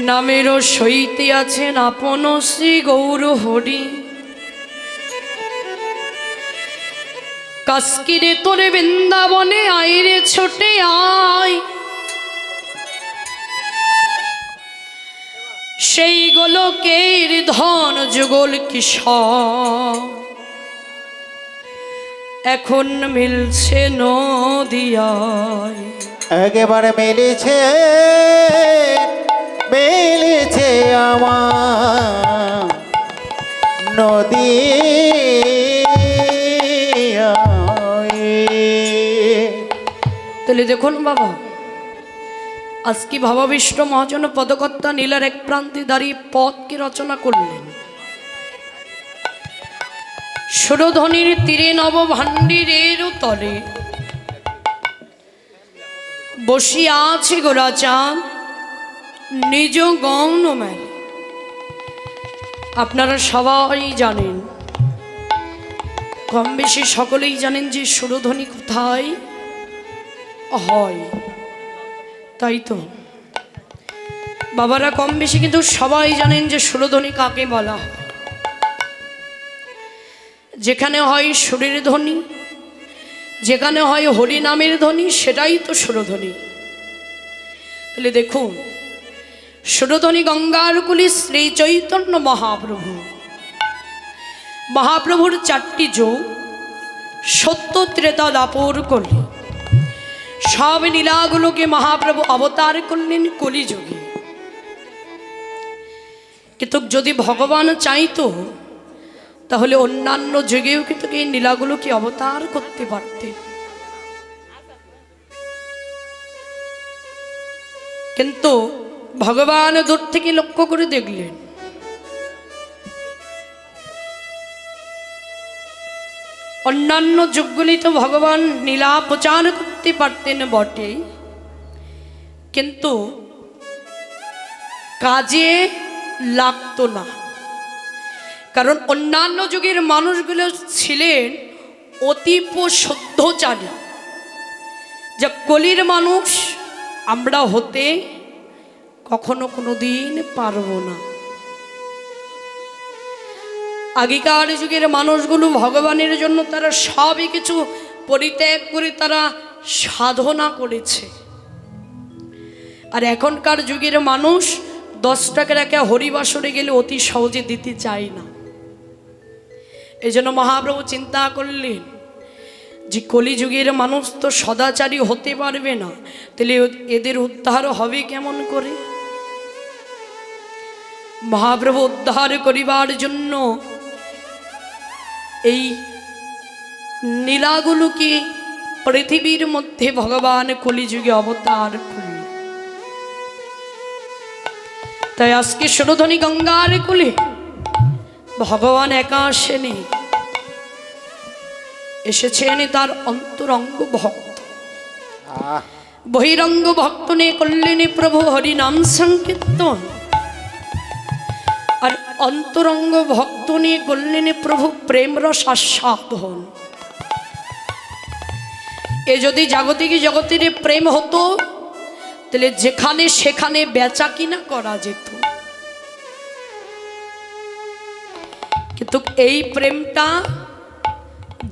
নামেরও সইতে আছেন আপন শ্রী গৌর হরি। কাস্কিরে তোরে বৃন্দাবনে আইরে ছোটে আয়, সেই গোলকের ধন যুগল কিশোর এখন মিলছে নদিয়ায়। একেবারে মিলেছে মিলেছে আমার নদী। তাহলে দেখুন বাবা, আজকে ভাবাবিষ্ট মহাজন পদকর্তা নীলার এক প্রান্তে দাঁড়িয়ে পদকে রচনা করলেন। সুরধ্বনির তীরে নবভাণ্ডিরের তলে বসিয়া আছে গোরাচাঁদ নিজ গৌণ মেলে। আপনারা সবাই জানেন, কম বেশি সকলেই জানেন যে সুরধ্বনি কোথায় হয়, তাই তো বাবারা কম বেশি কিন্তু সবাই জানেন যে সুরধ্বনি কাকে বলা হয়। যেখানে হয় সুরের ধ্বনি, যেখানে হয় হরি নামের ধ্বনি, সেটাই তো সুরধ্বনি। তাহলে দেখুন, সুরধ্বনি গঙ্গার কুলি শ্রী চৈতন্য মহাপ্রভু, মহাপ্রভুর চারটি যোগ সত্য ত্রেতা দাপর করলেন। সব লীলাগুলোকে মহাপ্রভু অবতার করলেন কলিযুগে। কিন্তু যদি ভগবান চাইতো তাহলে অন্যান্য যুগেও কিন্তু এই লীলাগুলোকে অবতার করতে পারতেন, কিন্তু ভগবান দূর থেকে লক্ষ্য করে দেখলেন অন্যান্য যুগগুলি তো ভগবান লীলা প্রচার করতে পারতেন বটে, কিন্তু কাজে লাগতো না। কারণ অন্যান্য যুগের মানুষগুলো ছিলেন অতীব শুদ্ধচারী, যা কলির মানুষ আমরা হতে কখনো কোনোদিন পারবো না। আগেকার যুগের মানুষগুলো ভগবানের জন্য তারা সবই কিছু পরিত্যাগ করে তারা সাধনা করেছে, আর এখনকার যুগের মানুষ 10 টাকার একটা হরিবাসরে গেলে অতি সহজে দিতে চায় না। এই জন্য মহাপ্রভু চিন্তা করলেন যে কলিযুগের মানুষ তো সদাচারী হতে পারবে না, তাহলে এদের উদ্ধার হবে কেমন করে? মহাপ্রভু উদ্ধার করিবার জন্য এই লীলাগুলোকে পৃথিবীর মধ্যে ভগবান কলিযুগে অবতার করলেন। তাই আজকে সুরধ্বনি গঙ্গার কুলে ভগবান একা আসেনি, এসেছেন তার অন্তরঙ্গ ভক্ত। বহিরঙ্গ ভক্ত নিয়ে করলেন প্রভু হরি নাম সংকীর্তন, আর অন্তরঙ্গ ভক্ত নিয়ে করলেন প্রভু প্রেম রস আস্বাদন। এ যদি জাগতিক জগতের প্রেম হতো তাহলে যেখানে সেখানে বেচা কিনা করা যেত, কিন্তু এই প্রেমটা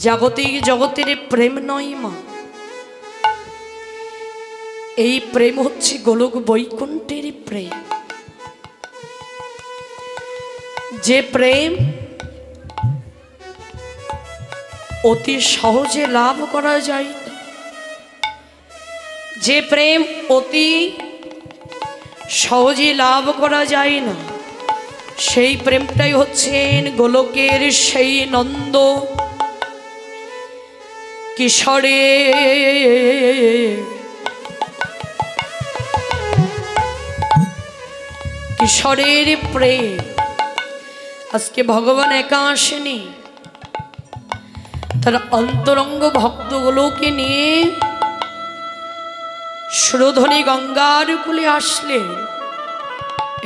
জাগতিক জগতের প্রেম নয় মা। এই প্রেম হচ্ছে গোলক বৈকুণ্ঠের প্রেম, যে প্রেম অতি সহজে লাভ করা যায়, যে প্রেম অতি সহজে লাভ করা যায় না, সেই প্রেমটাই হচ্ছেন গোলকের সেই নন্দ কিশোরে। কিশোরের প্রেম আজকে ভগবান একা আসেনি, তার অন্তরঙ্গ ভক্তগুলোকে নিয়ে সুরধ্বনি গঙ্গার কুলে আসলেন।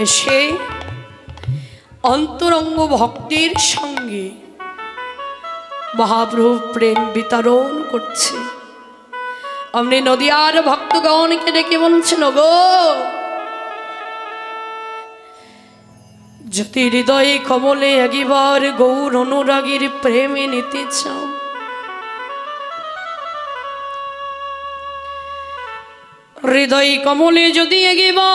এসে অন্তরঙ্গ ভক্তির সঙ্গে মহাপ্রভু প্রেম বিতরণ করছে। অমনি নদিয়ার ভক্তগণকে ডেকে বলছেন, গো যদি হৃদয় কমলে একবার গৌর অনুরাগীর প্রেমে নিতে চাও, হৃদয় কমলে যদি একবার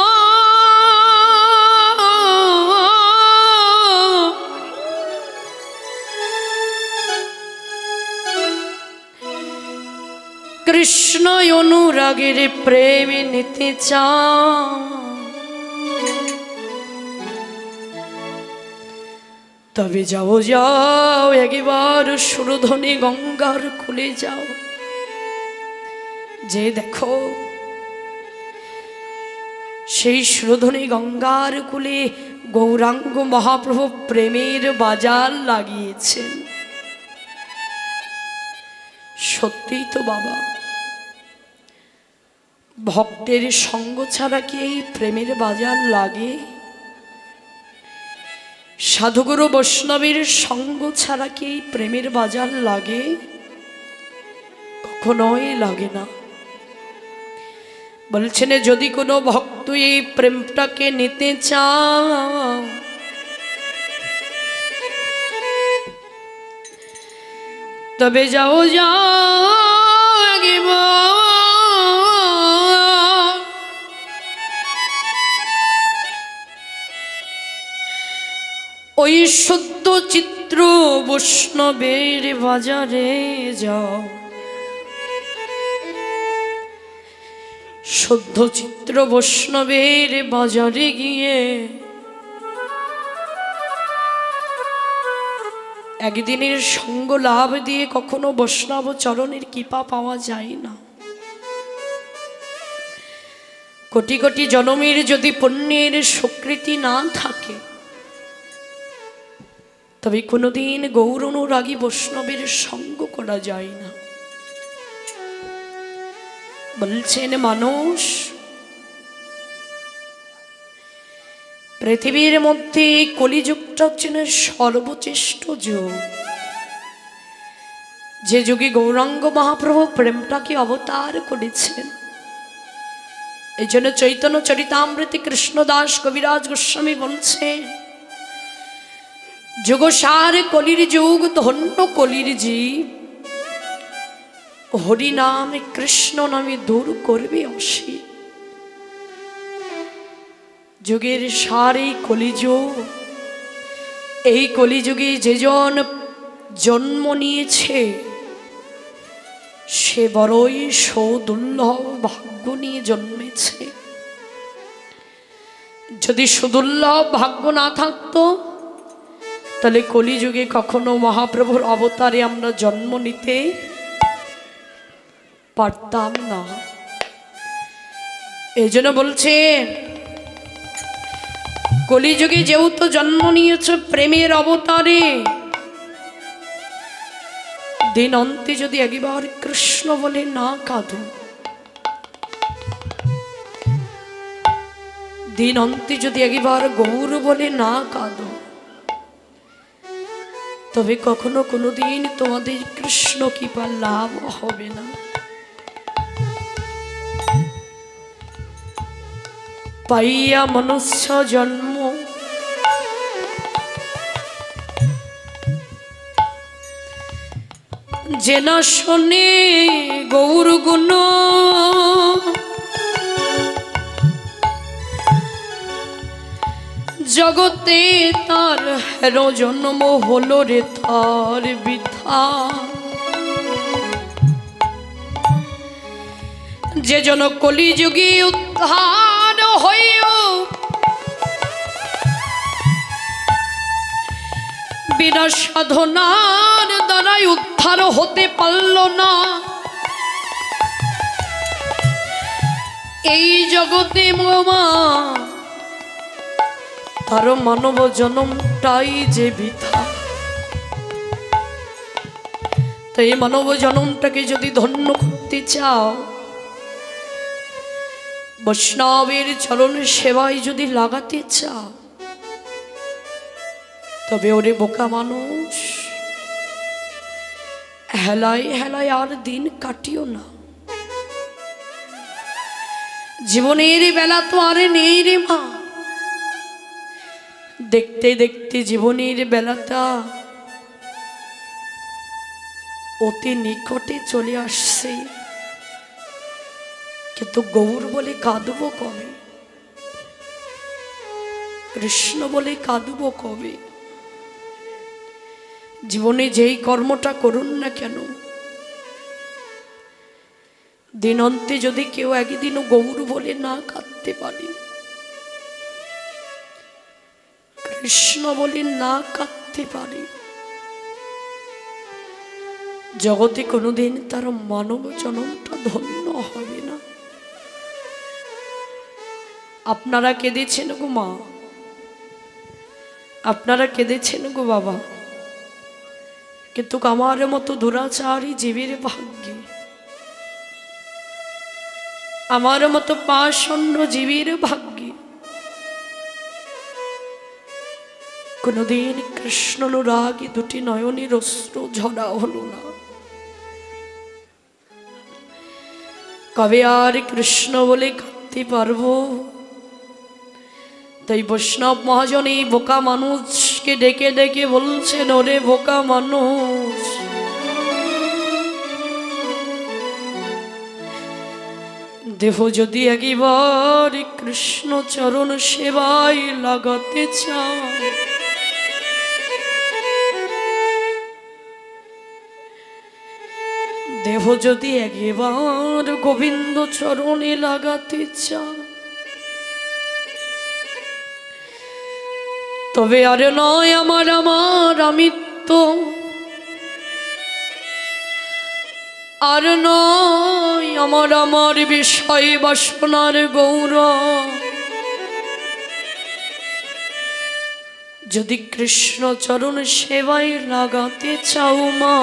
কৃষ্ণ অনুরাগের প্রেমে নিতে চাও, তবে যাও যাও একবার সুরধনী গঙ্গার খুলে যাও, যে দেখো সেই সুরধনী গঙ্গার কূলে গৌরাঙ্গ মহাপ্রভু প্রেমের বাজার লাগিয়েছেন। সত্যিই তো বাবা, ভক্তের সঙ্গ ছাড়া কি এই প্রেমের বাজার লাগে? সাধুগুরু বৈষ্ণবের সঙ্গ ছাড়া কি এই প্রেমের বাজার লাগে? কখনোই লাগে না। বলছেন যদি কোনো ভক্ত এই প্রেমটাকে নিতে চাও, তবে যাও যাও ওই শুদ্ধ চিত্র বৈষ্ণবের বাজারে যাও। শুদ্ধ চিত্র বৈষ্ণবের বাজারে গিয়ে একদিনের সঙ্গ লাভ দিয়ে কখনো বৈষ্ণব চরণের কৃপা পাওয়া যায় না। কোটি কোটি জনমের যদি পুণ্যের স্বীকৃতি না থাকে, তবে কোনোদিন গৌর অনুরাগী বৈষ্ণবের সঙ্গ করা যায় না। বলছেন মানুষ পৃথিবীর মধ্যে কলিযুগটা হচ্ছেন সর্বশ্রেষ্ঠ যুগ, যে যুগে গৌরাঙ্গ মহাপ্রভু প্রেমটাকে অবতার করেছেন। এই জন্য চৈতন্য চরিতামৃতে কৃষ্ণদাস কবিরাজ গোস্বামী বলছেন, যুগসার কলির যুগ ধন্য কলির জীব, হরি নামে কৃষ্ণ নামে দূর করবে অসীম। যুগের সার এই কলিযুগ, এই কলিযুগে যেজন জন্ম নিয়েছে সে বড়ই সৌদুর্লভ ভাগ্য নিয়ে জন্মেছে। যদি সুদুর্লভ ভাগ্য না থাকতো, তাহলে কলিযুগে কখনো মহাপ্রভুর অবতারে আমরা জন্ম নিতে পারতাম না। এই জন্য বলছে কলিযুগে যেহেতু জন্ম নিয়েছে প্রেমের অবতারে, দিন অন্তে যদি একবার কৃষ্ণ বলে না কাঁদো, দিন অন্তে যদি একবার গৌর বলে না কাঁদো, তবে কখনো কোনোদিন তোমাদের কৃষ্ণ কৃপা লাভ হবে না। পাইয়া মনুষ্য জন্ম যে না শোনে গৌর গুণ, জগতে তার হেরো জন্ম হলো রে তার বৃথা। যে জন কলিযুগে উদ্ধার হইও বিনা সাধনার দ্বারাই উদ্ধার হতে পারল না, এই জগতে মামা তার মানব জন্মটাই যে বৃথা। তো এই মানব জন্মটাকে যদি ধন্য করতে চাও, বৈষ্ণবের চরণ সেবায় যদি লাগাতে চাও, তবে ওরে বোকা মানুষ, হেলায় হেলায় আর দিন কাটিও না। জীবনের বেলা তো আরে নেই রে মা, দেখতে দেখতে জীবনের বেলাটা অতি নিকটে চলে আসছে, কিন্তু গৌর বলে কাঁদবো কবে, কৃষ্ণ বলে কাঁদবো কবে? জীবনে যেই কর্মটা করুন না কেন, দিনন্তে যদি কেউ একদিনও গৌর বলে না কাঁদতে পারে, কৃষ্ণ বলে না কাঁদতে পারে, জগতে কোনোদিন তার মানব জন্মটা ধন্য হবে না। আপনারা কেঁদেছেন গো মা, আপনারা কেঁদেছেন গো বাবা, কিন্তু আমার মতো দুরাচারী জীবের ভাগ্যে, আমার মতো পাষণ্ড জীবের ভাগ্যে কোনোদিন কৃষ্ণ রাগে দুটি নয়নের অশ্রু ঝরা হলো না। কবে আর কৃষ্ণ বলে কাঁদতে পারবো? তাই বৈষ্ণব মহাজন এই বোকা মানুষকে ডেকে ডেকে বলছেন, ওরে বোকা মানুষ, দেহ যদি একবার কৃষ্ণ চরণ সেবায় লাগাতে চায়, দেহ যদি একবার গোবিন্দ চরণে লাগাতে চায়, তবে আর নয় আমার আমার আমিত্ব, আর নয় আমার আমার বিষয় বাসনার গৌরব। যদি কৃষ্ণ চরণ সেবায় লাগাতে চাও মা,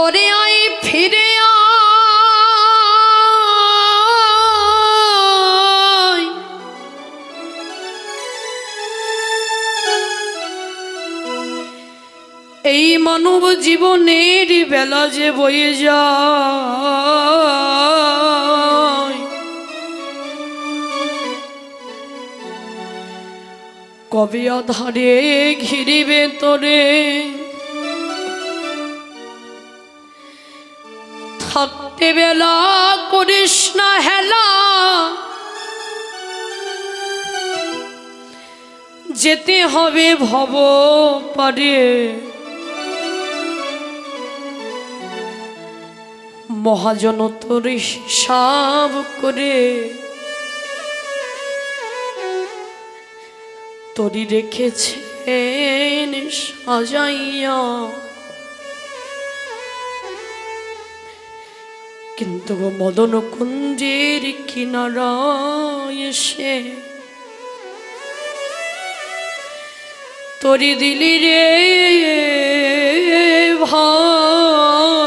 ওরে আই ফিরে আয়, এই মানব জীবনের বেলা যে বয়ে যায়, কবে আধারে ঘিরিবে তোরে, থাকতে বেলা করিস না হেলা, যেতে হবে ভব পারে, মহাজন তোর হিসাব করে তোরি রেখেছেন সাজাইয়া, কিন্তু মদন কুঞ্জের কিনারায় এসে তোরি দিলি রে ভাষায়া।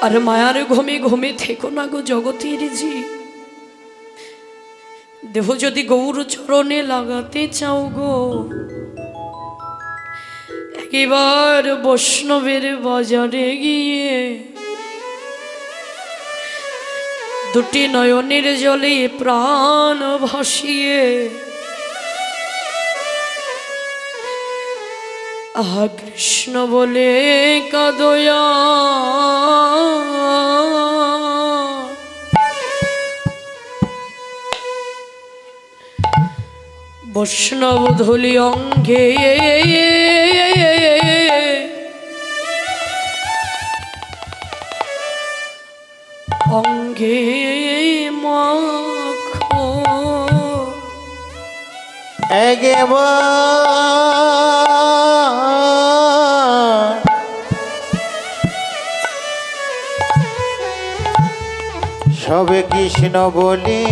আর মায়ার ঘুমে ঘুমে থেকো না গো জগতের জি, দেহ যদি গৌর চরণে লাগাতে চাও গো, এবার বৈষ্ণবের বাজারে গিয়ে দুটি নয়নের জলে প্রাণ ভাসিয়ে আহা কৃষ্ণ বলে কাঁদয়া। বৈষ্ণব ধুলি অঙ্গে অঙ্গে মাখো, সবে কৃষ্ণ বলে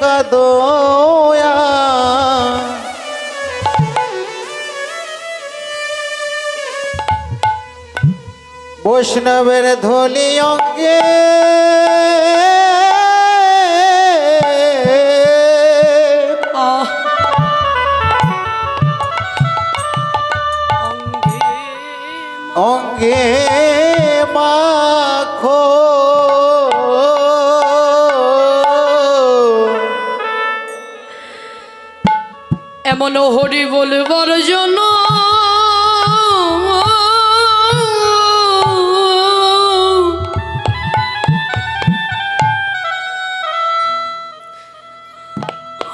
কাঁদয়া। বৈষ্ণবের ধলি অঙ্গে মাখো এমন হরি বলবার জন্য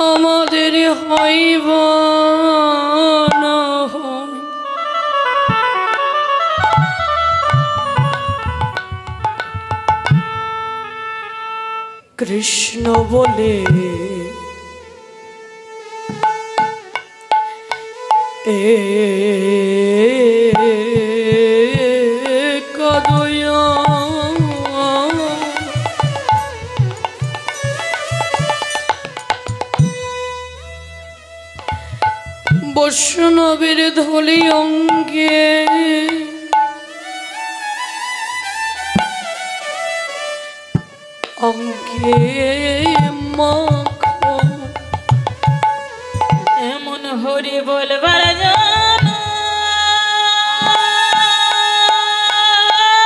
আমাদের হইব না হয়। কৃষ্ণ বলে কদয়া বৈষ্ণবের ধলি অঙ্গে অঙ্গে মাখো এমন হরি বলবার জন্য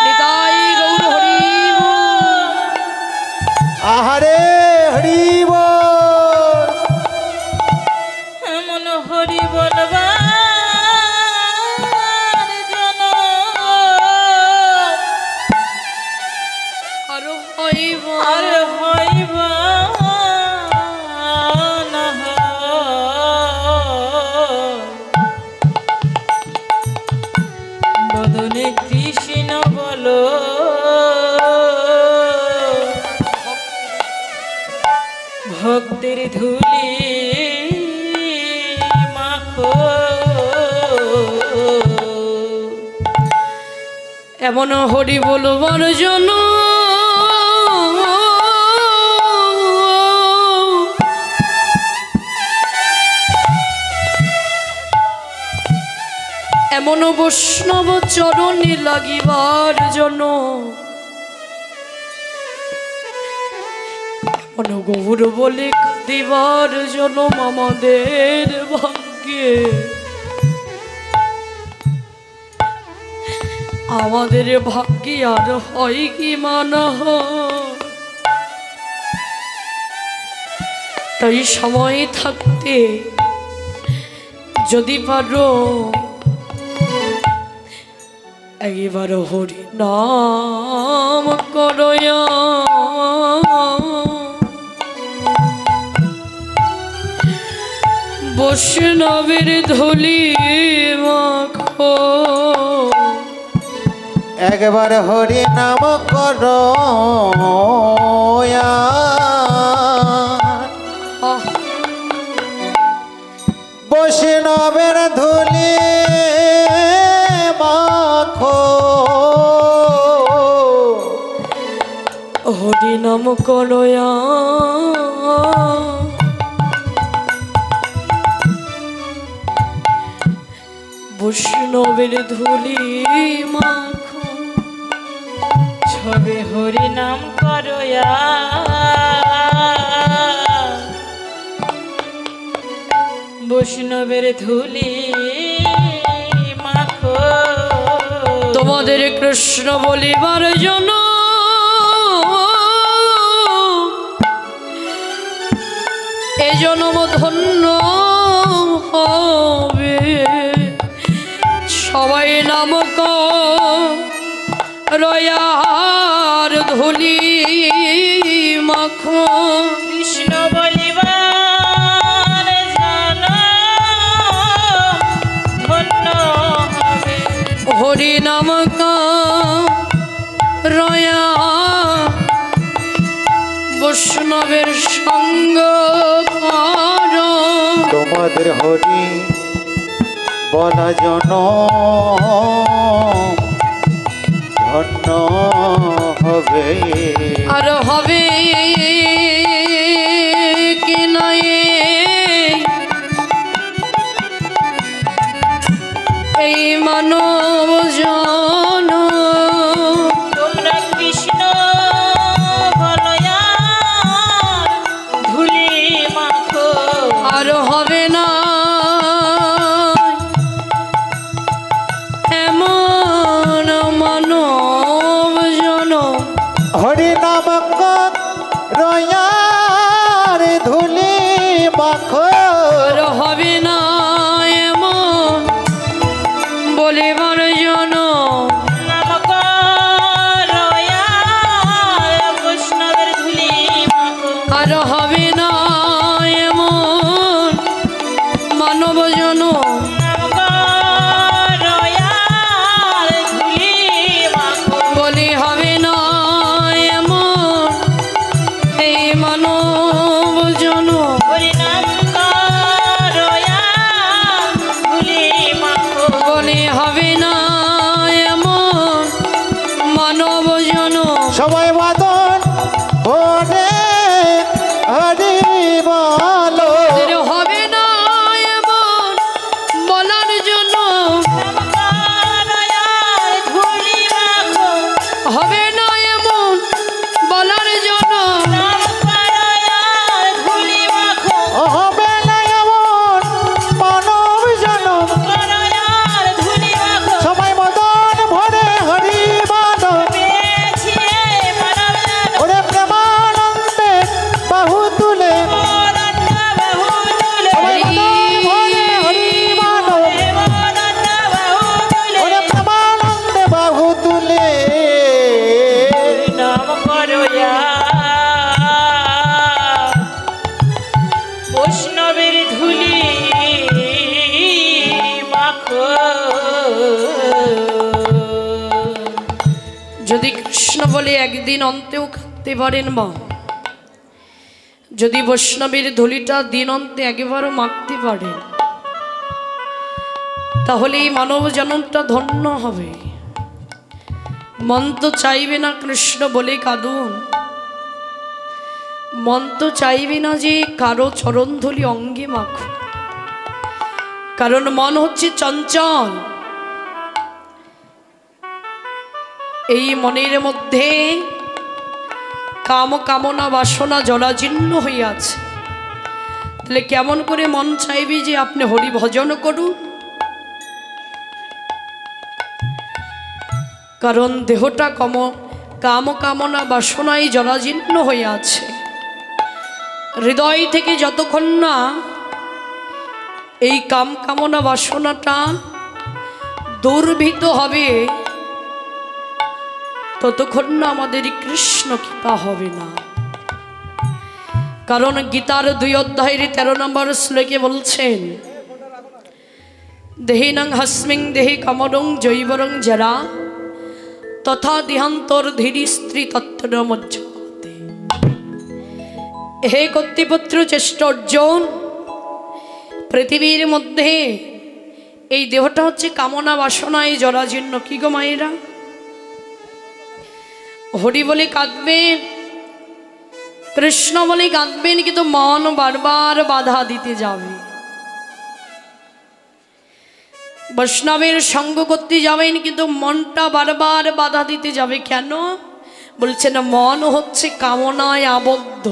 নিতাই গৌর হরি আহারে হরি বল এমন হরি বলবার জন্য আরো হইব আর হইব না বদনে কৃষ্ণ বলো ভক্তির ধুলি মাখো এমন হরি বলবার জন্য এমন বৈষ্ণব চরণে লাগিবার জন্য এমন গৌর বলে দিবার জন্য আমাদের ভাগ্যে আমাদের ভাগ্যে আর হয় কি মানা হয়। তাই সময় থাকতে যদি পারো একবার হরি নাম করয়া বৈষ্ণবের ধুলি মাখো একবার হরি নাম করো বৈষ্ণবের ধুলি মাখো হরি নাম করয়া বৈষ্ণবের ধুলি মাখো ছবে হরি নাম করয়া বৈষ্ণবের ধুলি মাখো তোমাদের কৃষ্ণ বলিবার জন্য এ জন্ম ধন্য হবে সবাই নামক রয়ার ধুলি মাখো কৃষ্ণ বলিবার জান ধন্য হবে হরি নামক রয়া বৈষ্ণবের সঙ্গ কর তোমাদের হরি বলা জন ধন্য হবে আর হবে কি নাই এই মানব জন তোমরা কৃষ্ণ বলয়া ধুলি মাখো আর হবে না এমন মানব জন বৈষ্ণবের ধুলি মাখো। যদি কৃষ্ণ বলে একদিন অন্তেও খাতে পারেন মা, যদি বৈষ্ণবের ধুলিটা দিন অন্তে একেবারও মাখতে পারেন, তাহলে এই মানব জন্মটা ধন্য হবে। মন তো চাইবে না কৃষ্ণ বলে কাঁদুন, মন তো চাইবে না যে কারো চরণধুলি অঙ্গে মাখো, কারণ মন হচ্ছে চঞ্চল। এই মনের মধ্যে কাম কামনা বাসনা জরাজীর্ণ হইয়াছে, তাহলে কেমন করে মন চাইবে যে আপনি হরি ভজন করুন? কারণ দেহটা কাম কামনা বাসনায় জরাজীর্ণ হয়ে আছে। হৃদয় থেকে যতক্ষণ না এই কাম কামনা বাসনাটা দুর্ভীত হবে, ততক্ষণ না আমাদের কৃষ্ণ কৃপা হবে না। কারণ গীতার 2 অধ্যায়ের 13 নম্বর শ্লোকে বলছেন, দেহিনং হস্মিং দেহি কমরং জৈবরং জরা তথা দেহান্তর ধীরি স্ত্রী তত্ত্ব মজ্জতে। হে কর্তৃপুত্র চেষ্ট অর্জুন, পৃথিবীর মধ্যে এই দেহটা হচ্ছে কামনা বাসনায় জরাজীর্ণ। কি গো মায়েরা, হরি বলে কাঁদবেন, কৃষ্ণ বলে কাঁদবেন, কিন্তু মন বারবার বাধা দিতে যাবে। বৈষ্ণবের সঙ্গ করতে যাবেন, কিন্তু মনটা বারবার বাধা দিতে যাবে। কেন বলছেন? মন হচ্ছে কামনায় আবদ্ধ,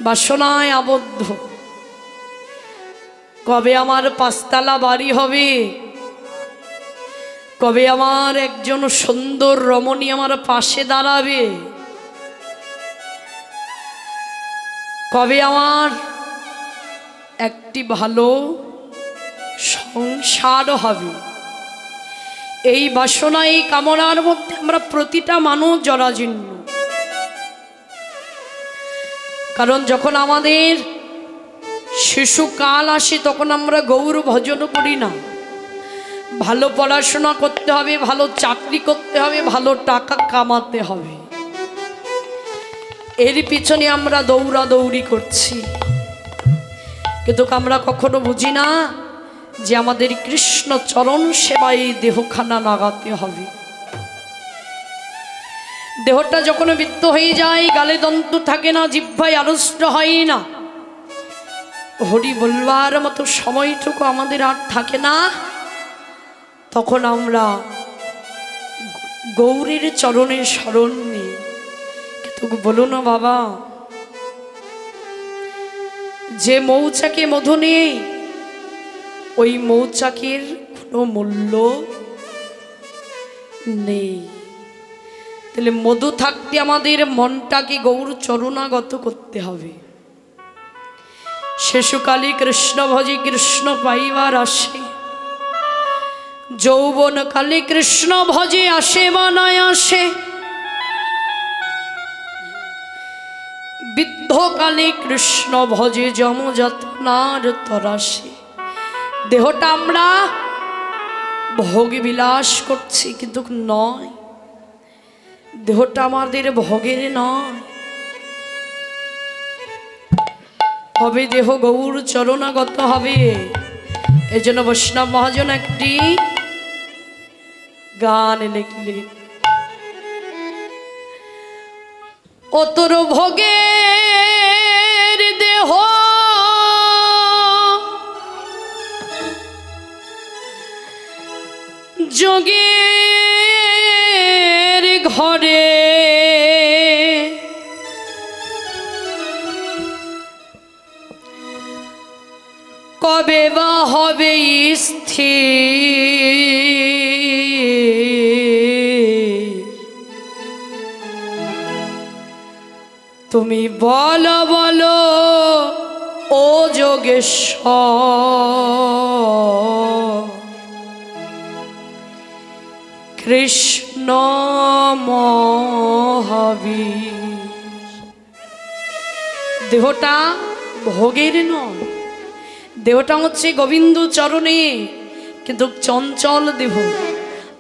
বাসনায় আবদ্ধ। কবে আমার 5 তলা বাড়ি হবে, কবে আমার একজন সুন্দর রমণী আমার পাশে দাঁড়াবে, কবে আমার একটি ভালো সংসার হবে, এই বাসনা এই কামনার মধ্যে আমরা প্রতিটা মানুষ জরাজীর্ণ। কারণ যখন আমাদের শিশুকাল আসে, তখন আমরা গৌর ভজন করি না। ভালো পড়াশোনা করতে হবে, ভালো চাকরি করতে হবে, ভালো টাকা কামাতে হবে, এর পিছনে আমরা দৌড়াদৌড়ি করছি। কিন্তু আমরা কখনো বুঝি না যে আমাদের কৃষ্ণ চরণ সেবায় এই দেহখানা লাগাতে হবে। দেহটা যখন বৃদ্ধ হয়ে যায়, গালে দন্ত থাকে না, জিহ্বায় আড়ষ্ট হয় না, হরি বলবার মতো সময়টুকু আমাদের আর থাকে না, তখন আমরা গৌরের চরণে শরণ নিই। কিন্তু বলো না বাবা, যে মৌচাকে মধু নেই, ওই মৌচাকের কোনো মূল্য নেই। তাহলে মধু থাকতে আমাদের মনটাকে গৌর চরণাগত করতে হবে। শিশুকালে কৃষ্ণ ভজে কৃষ্ণ পাইবার আসে, যৌবন কালে কৃষ্ণ ভজে আসে বা নয় আসে, বৃদ্ধকালে কৃষ্ণ ভজে যমযাতনার তরাসে। দেহটা আমরা ভোগ বিলাস করছি, কিন্তু নয়, দেহটা আমাদের ভোগের নয়। হবে দেহ গৌর চরণাগত হবে। এই জন্য বৈষ্ণব মহাজন একটি গান লিখলেন, ও তোর ভোগের দেহ যোগের ঘরে কবে বা হবে স্থির, তুমি বলো বলো ও যোগেশ্বর, কৃষ্ণ মহাবীর। দেহটা ভোগের নয়, দেহটা হচ্ছে গোবিন্দ চরণে, কিন্তু চঞ্চল দেহ।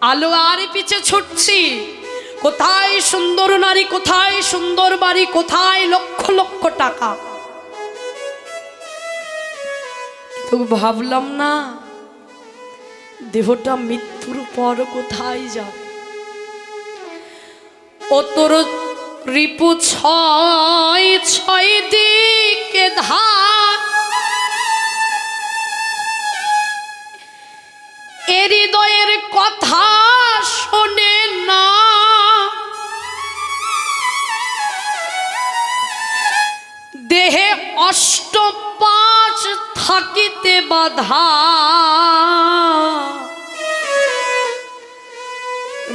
আলো আর পিছে ছুটছি, কোথায় সুন্দর নারী, কোথায় সুন্দর বাড়ি, কোথায় লক্ষ লক্ষ টাকা। তো ভাবলাম না দেহটা মৃত্যুর পর কোথায় যাবে। ও তোর রিপু ছয় ছয় দিকে ধার, এ হৃদয়ের কথা শোনে না। দেহে অষ্টপাশ থাকিতে বাধা,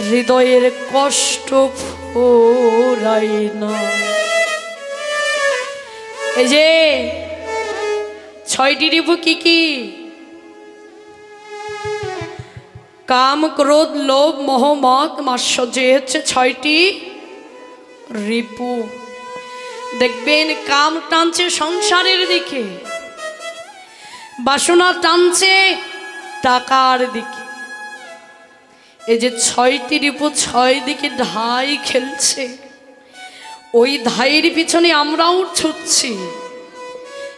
হৃদয়ের কষ্ট ফুরাই না। এই যে ছয়টি রিপু কি কি? কাম, ক্রোধ, লোভ, মোহ, মদ, মাৎসর্য হচ্ছে ছয়টি রিপু। দেখবেন কাম টানছে সংসারের দিকে, বাসনা টানছে টাকার দিকে। এই যে ছয়টি রিপু ছয় দিকে ধাই খেলছে, ওই ধাইয়ের পিছনে আমরাও ছুটছি।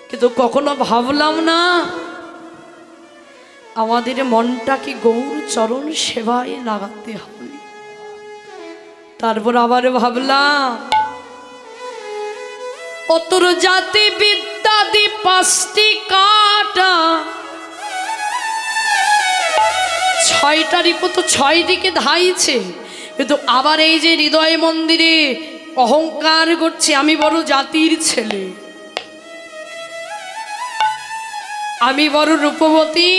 কিন্তু কখনো ভাবলাম না আমাদের মনটাকে গৌর চরণ সেবায় লাগাতে হবে। তারপর আবার ভাবলাম অতর জাতি বিদ্যাদি পাঁচটি কাটা, ছয়টা রিপু তো ছয় দিকে ধাইছে, কিন্তু আবার এই যে হৃদয় মন্দিরে অহংকার করছে, আমি বড় জাতির ছেলে, আমি বড় রূপবতী,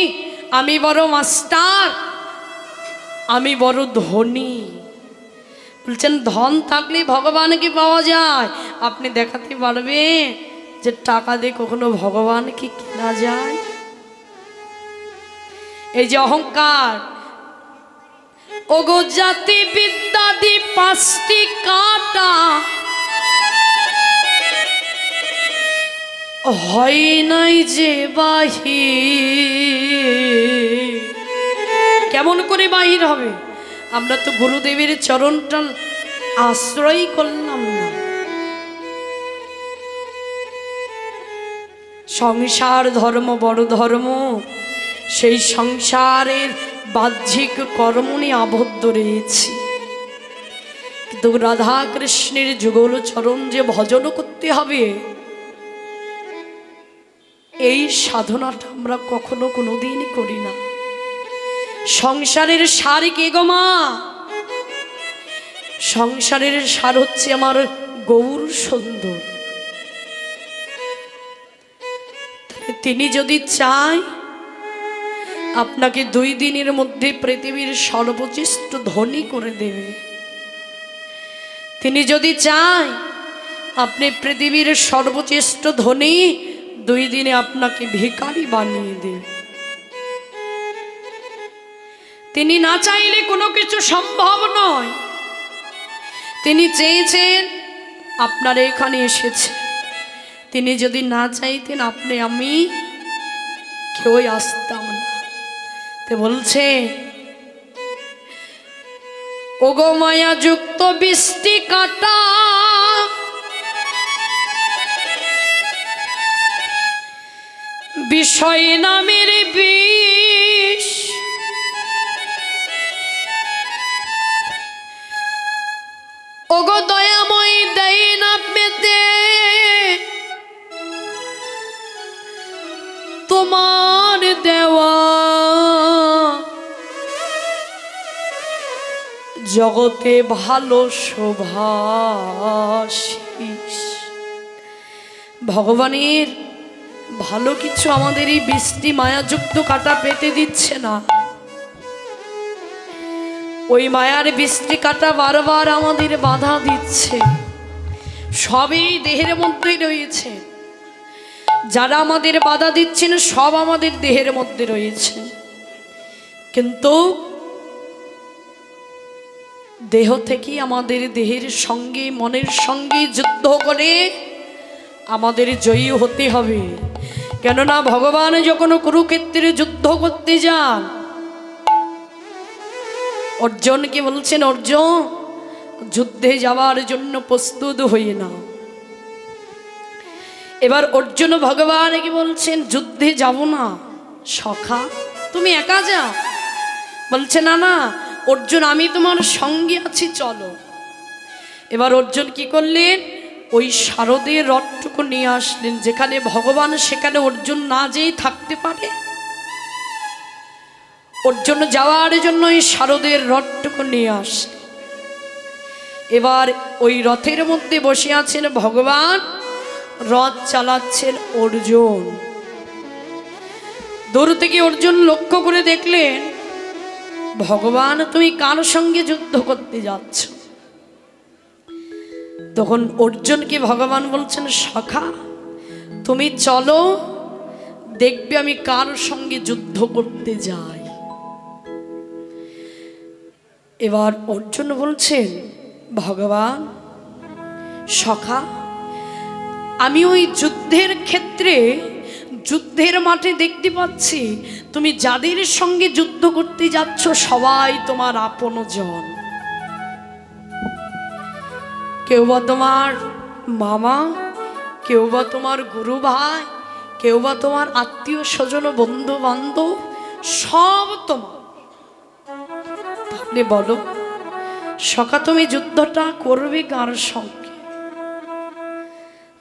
আমি বড় মাস্টার, আমি বড় ধনী। বলছেন ধন থাকলে ভগবানকে পাওয়া যায়। আপনি দেখাতে পারবেন যে টাকা দিয়ে কখনো ভগবানকে কেনা যায়? এই যে অহংকার, ওগো জাতি বিদ্যাদি পাঁচটি কাটা, হয় নাই যে বাহির। কেমন করে বাহির হবে? আমরা তো গুরুদেবের চরণটা আশ্রয় করলাম না। সংসার ধর্ম বড় ধর্ম, সেই সংসারের বাহ্যিক কর্ম নিয়ে আবদ্ধ রয়েছি, কিন্তু রাধা কৃষ্ণের যুগল চরণ যে ভজন করতে হবে, এই সাধনাটা আমরা কখনো কোনোদিন করি না। সংসারের সার কে গো মা? সংসারের সার হচ্ছে আমার গৌর সুন্দর। তিনি যদি চায় আপনাকে 2 দিনের মধ্যে পৃথিবীর সর্বোচ্চ ধনী করে দেবে। তিনি যদি চায় আপনি পৃথিবীর সর্বোচ্চ ধনী, 2 দিনে আপনাকে ভিখারি বানিয়ে দেবে। তিনি না চাইলে কোনো কিছু সম্ভব নয়। তিনি চেয়েছেন, আপনারা এখানে এসেছে। তিনি যদি না চাইতেন আপনি আমি কেউই আসতাম না। তে বলছে ওগো মায়া যুক্ত বৃষ্টি কাটা, বিষয় নামের বিষ, ওগো দয়াময় দেয় না পেতে তোমার দেওয়া, জগতে ভালো শোভাশিস। ভগবানের ভালো কিছু আমাদের এই বৃষ্টি মায়াযুক্ত কাটা পেতে দিচ্ছে না। ওই মায়ার বৃষ্টি কাটা বারবার আমাদের বাধা দিচ্ছে। সবই দেহের মধ্যেই রয়েছে। যারা আমাদের বাধা দিচ্ছেন সব আমাদের দেহের মধ্যে রয়েছে, কিন্তু দেহ থেকে আমাদের দেহের সঙ্গে মনের সঙ্গে যুদ্ধ করে আমাদের জয়ী হতে হবে। কেননা ভগবান যখন কুরুক্ষেত্রে যুদ্ধ করতে যান, অর্জুনকে বলছেন, অর্জুন যুদ্ধে যাওয়ার জন্য প্রস্তুত হয়ে নাও। এবার অর্জুন ভগবানকে বলছেন, যুদ্ধে যাব না সখা, তুমি একা যাও। বলছে, না না অর্জুন, আমি তোমার সঙ্গে আছি, চলো। এবার অর্জুন কি করলেন, ওই শারদের রথটুকু নিয়ে আসলেন। যেখানে ভগবান সেখানে অর্জুন না যেয়ে থাকতে পারে, অর্জুন যাওয়ার জন্য ওই শারদের রথটুকু নিয়ে আসলেন। এবার ওই রথের মধ্যে বসে আছেন ভগবান, রথ চালাচ্ছেন অর্জুন। দূর থেকে অর্জুন লক্ষ্য করে দেখলেন, ভগবান তুমি কার সঙ্গে যুদ্ধ করতে যাচ্ছ? তখন অর্জুনকে ভগবান বলছেন, সখা তুমি চলো, দেখবে আমি কার সঙ্গে যুদ্ধ করতে যাই। এবার অর্জুন বলছেন, ভগবান সখা, আমি ওই যুদ্ধের ক্ষেত্রে, যুদ্ধের মাঠে দেখতে পাচ্ছি তুমি যাদের সঙ্গে যুদ্ধ করতে যাচ্ছ সবাই তোমার আপনজন। কেউ বা তোমার মামা, কেউ বা তোমার গুরু ভাই, কেউ বা তোমার আত্মীয় স্বজন বন্ধু বান্ধব, সব তোমার। তাহলে বলো সখা তুমি যুদ্ধটা করবে কার সঙ্গে?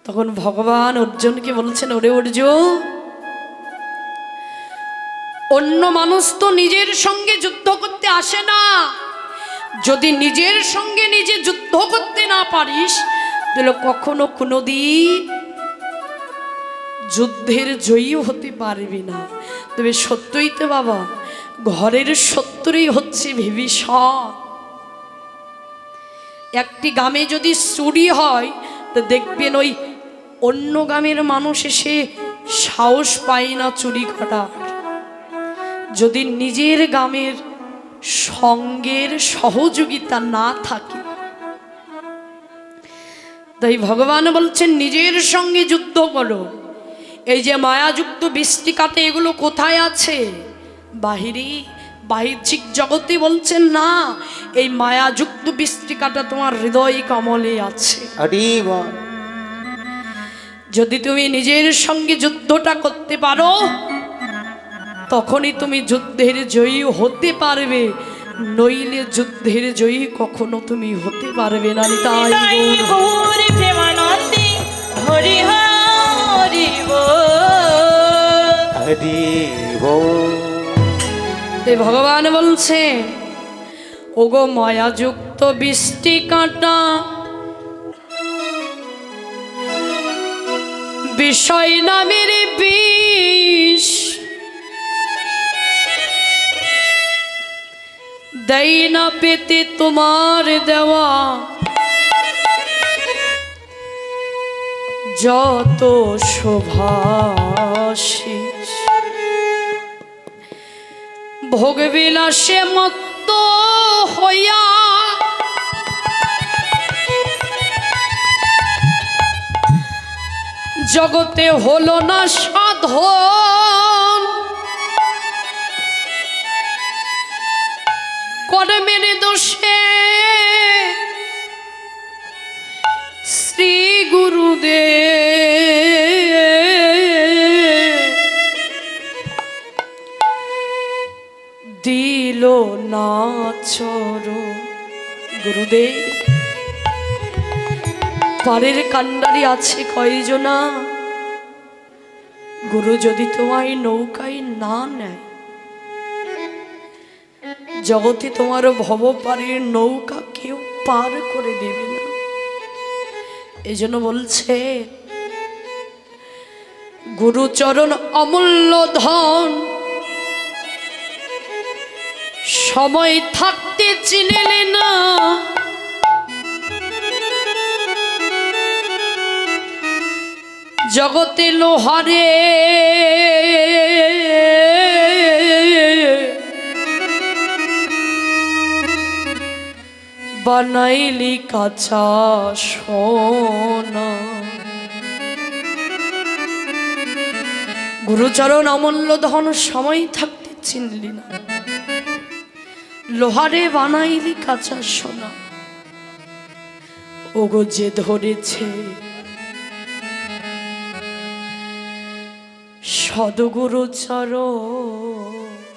তখন ভগবান অর্জুনকে বলছেন, ওরে অর্জুন, অন্য মানুষ তো নিজের সঙ্গে যুদ্ধ করতে আসে না। যদি নিজের সঙ্গে নিজে যুদ্ধ করতে না পারিস, তাহলে কখনো কোনোদিন যুদ্ধের জয়ী হতে পারবি না। তবে সত্যই তো বাবা, ঘরের শত্রুই হচ্ছে বিভীষণ। একটি গ্রামে যদি চুরি হয়, তো দেখবেন ওই অন্য গ্রামের মানুষ এসে সাহস পায় না চুরি করার। যদি নিজের গ্রামের সঙ্গের সহযোগিতা না থাকে, তাই ভগবান বলছেন নিজের সঙ্গে যুদ্ধ করো। এই যে মায়াযুক্ত বৃষ্টি কাটে, এগুলো কোথায় আছে? বাহ্যিক জগতে বলছেন না, এই মায়াযুক্ত বৃষ্টি কাটা তোমার হৃদয় কমলে আছে। যদি তুমি নিজের সঙ্গে যুদ্ধটা করতে পারো, তখনই তুমি যুদ্ধের জয়ী হতে পারবে, নইলে যুদ্ধের জয়ী কখনো তুমি হতে পারবে না। তাই হরি হরি ভগবান বলছে, ওগো মায়াযুক্ত বৃষ্টি কাঁটা, বিষয় নামের বিষ, দেই না পেতে তোমার দেওয়া যত শোভাশিস, ভোগ বিলাসে মত্ত হইয়া জগতে হলো না সাধন, কর্মের দোষে শ্রী গুরুদেব দিল না চরণ। গুরুদেব পারের কান্ডারি আছে কয়জনা? গুরু যদি তোমায় নৌকায় না নেয়, জগতে তোমার ভব পারের নৌকা কেউ পার করে দেবে না। এজন্য বলছে, গুরুচরণ অমূল্য ধন, সময় থাকতে চিনিলে না, জগতে লোহারে বানাইলি কাঁচা সোনা। গুরুচরণ অমূল্য ধন সময় থাকতে চিনলি না, লোহারে বানাইলি কাঁচা সোনা। ওগো যে ধরেছে সদগুরু চরণ